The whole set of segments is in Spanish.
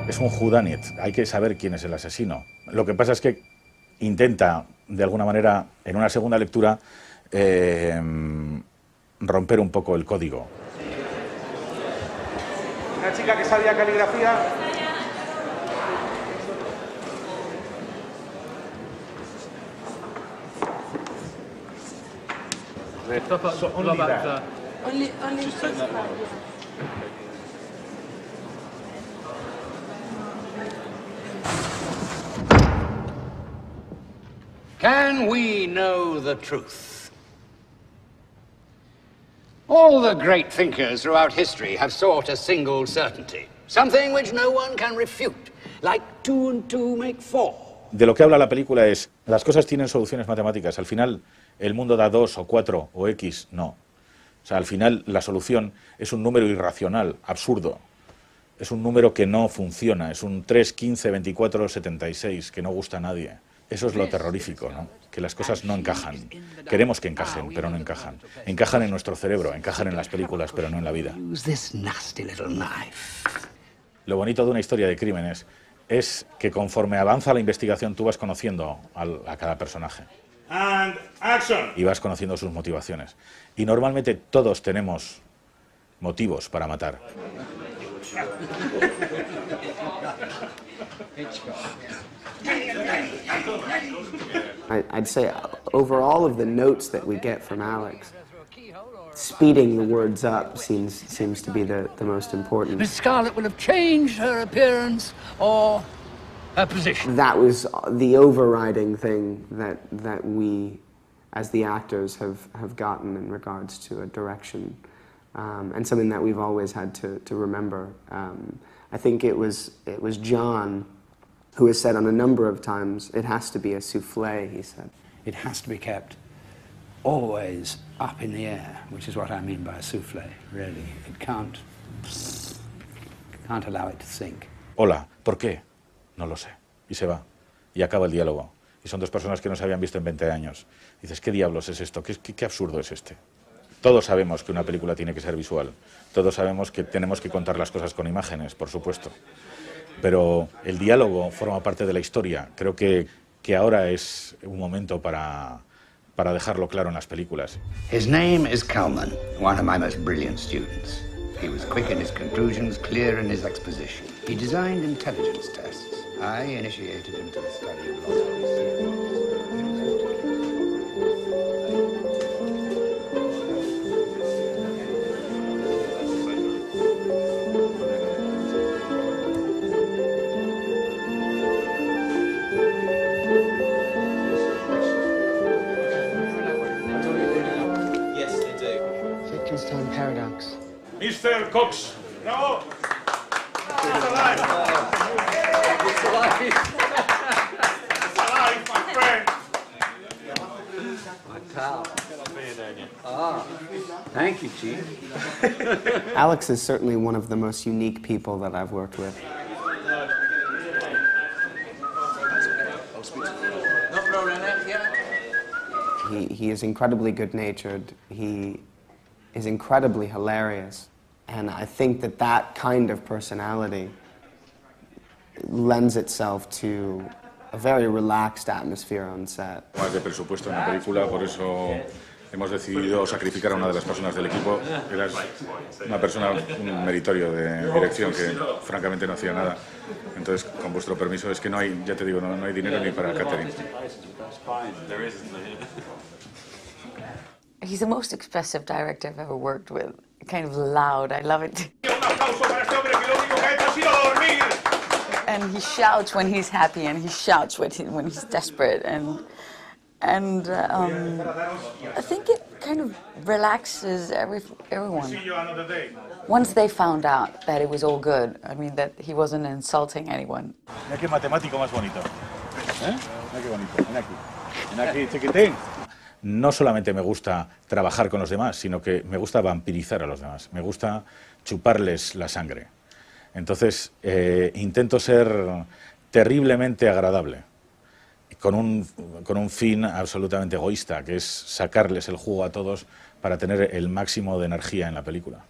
Es un whodunit, hay que saber quién es el asesino. Lo que pasa es que intenta, de alguna manera, en una segunda lectura, romper un poco el código. Una chica que sabía caligrafía. Only Can we know the truth? All the great thinkers throughout history have sought a single certainty, something which no one can refute, like 2 and 2 make 4. De lo que habla la película es, las cosas tienen soluciones matemáticas, al final el mundo da 2 o 4 o X, no. O sea, al final la solución es un número irracional, absurdo. Es un número que no funciona, es un 3, 15, 24, 76, que no gusta a nadie. Eso es lo terrorífico, ¿no? Que las cosas no encajan. Queremos que encajen, pero no encajan. Encajan en nuestro cerebro, encajan en las películas, pero no en la vida. Lo bonito de una historia de crímenes es que conforme avanza la investigación tú vas conociendo a cada personaje. And action. Y vas conociendo sus motivaciones. Y normalmente todos tenemos motivos para matar. I'd say over all of the notes that we get from Alex, speeding the words up seems to be the most important. Miss Scarlett will have changed her appearance or her position. That was the overriding thing that we, as the actors, have gotten in regards to a direction, and something that we've always had to remember. I think it was John who has said on a number of times, it has to be a souffle, he said. It has to be kept always up in the air, which is what I mean by a souffle, really. It can't allow it to sink. Hola, ¿por qué? No lo sé. Y se va. Y acaba el diálogo. Y son dos personas que no se habían visto en 20 años. Dices, ¿qué diablos es esto? ¿Qué absurdo es este? Todos sabemos que una película tiene que ser visual. Todos sabemos que tenemos que contar las cosas con imágenes, por supuesto. Pero el diálogo forma parte de la historia. Creo que ahora es un momento para dejarlo claro en las películas. His name is Kalman, one of my most brilliant students. He was quick in his conclusions, clear in his exposition. He designed intelligence tests. I initiated him to the study of logic. Paradox. Mr. Cox. Bravo. It's alive. It's alive. It's alive, my friend. My pal. Thank you, Chief. Alex is certainly one of the most unique people that I've worked with. He is incredibly good-natured. He is incredibly hilarious, and I think that kind of personality lends itself to a very relaxed atmosphere on set. Más de presupuesto en la película, por eso hemos decidido sacrificar a una de las personas del equipo. Era una persona, un meritorio de dirección que francamente no hacía nada. Entonces, con vuestro permiso, es que no hay, ya te digo, no hay dinero ni para el catering. He's the most expressive director I've ever worked with. Kind of loud, I love it. And he shouts when he's happy, and he shouts when he's desperate, and I think it kind of relaxes everyone. Once they found out that it was all good, I mean that he wasn't insulting anyone. Mira qué matemático más bonito. ¿Eh? Mira qué bonito. Ven aquí. Ven aquí, chiquitín. No solamente me gusta trabajar con los demás, sino que me gusta vampirizar a los demás. Me gusta chuparles la sangre. Entonces, intento ser terriblemente agradable, con un fin absolutamente egoísta, que es sacarles el jugo a todos para tener el máximo de energía en la película.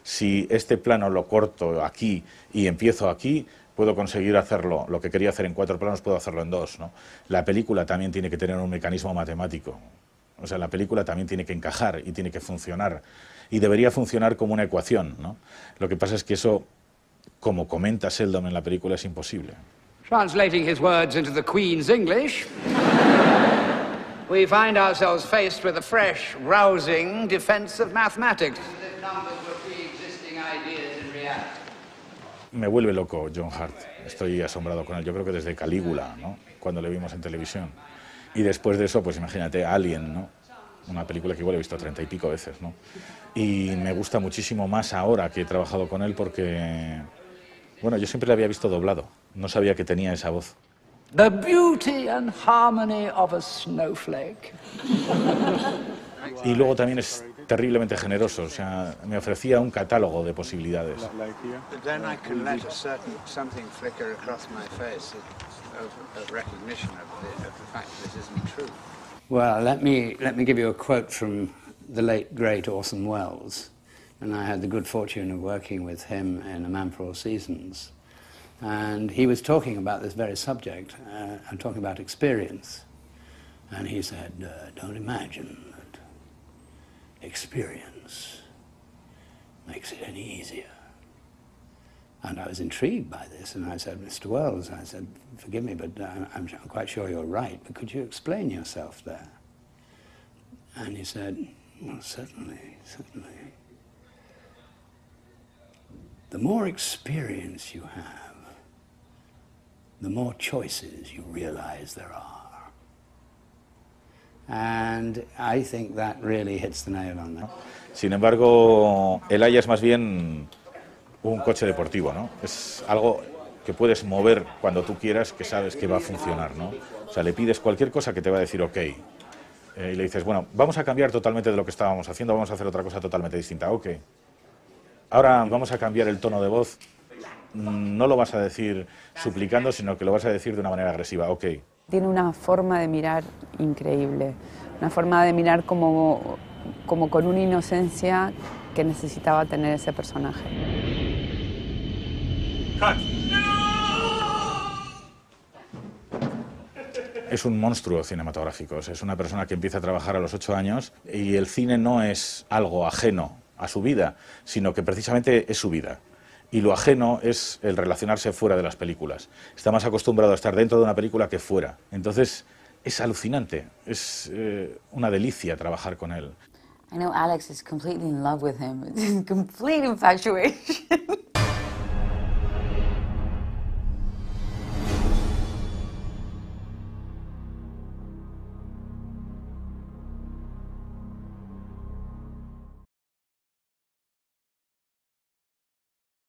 Si este plano lo corto aquí y empiezo aquí, puedo conseguir hacerlo, lo que quería hacer en 4 planos, puedo hacerlo en 2, ¿no? La película también tiene que tener un mecanismo matemático. O sea, la película también tiene que encajar y tiene que funcionar. Y debería funcionar como una ecuación, ¿no? Lo que pasa es que eso, como comenta Sheldon en la película, es imposible. Translating his words into the Queen's English, we find ourselves faced with a fresh, rousing defense of mathematics. Me vuelve loco John Hurt, estoy asombrado con él, yo creo que desde Calígula, ¿no? Cuando le vimos en televisión. Y después de eso, pues imagínate, Alien, ¿no? Una película que igual he visto 30 y pico veces, ¿no? Y me gusta muchísimo más ahora que he trabajado con él porque, bueno, yo siempre le había visto doblado, no sabía que tenía esa voz. The beauty and harmony of a snowflake. Y luego también es terriblemente generoso, o sea, me ofrecía un catálogo de posibilidades. But then I can let something flicker across my face of recognition of the fact that this isn't true. Well, let me give you a quote from the late, great Orson Welles. And I had the good fortune of working with him in A Man for All Seasons. And he was talking about this very subject, and talking about experience. And he said, don't imagine that experience makes it any easier. And I was intrigued by this, and I said, Mr. Wells, I said, forgive me, but I'm quite sure you're right, but could you explain yourself there? And he said, well, certainly, certainly. The more experience you have, the more choices you realize there are. And I think that really hits the nail on that. Sin embargo, el Haya es más bien un coche deportivo, ¿no? Es algo que puedes mover cuando tú quieras, que sabes que va a funcionar, ¿no? O sea, le pides cualquier cosa que te va a decir ok. Y le dices, bueno, vamos a cambiar totalmente de lo que estábamos haciendo, vamos a hacer otra cosa totalmente distinta, ok. Ahora vamos a cambiar el tono de voz. No lo vas a decir suplicando, sino que lo vas a decir de una manera agresiva, ok. Tiene una forma de mirar increíble, una forma de mirar como con una inocencia que necesitaba tener ese personaje. Es un monstruo cinematográfico, es una persona que empieza a trabajar a los 8 años y el cine no es algo ajeno a su vida, sino que precisamente es su vida. Y lo ajeno es el relacionarse fuera de las películas. Está más acostumbrado a estar dentro de una película que fuera. Entonces, es alucinante, es una delicia trabajar con él. I know Alex is completely in love with him. It's complete infatuation.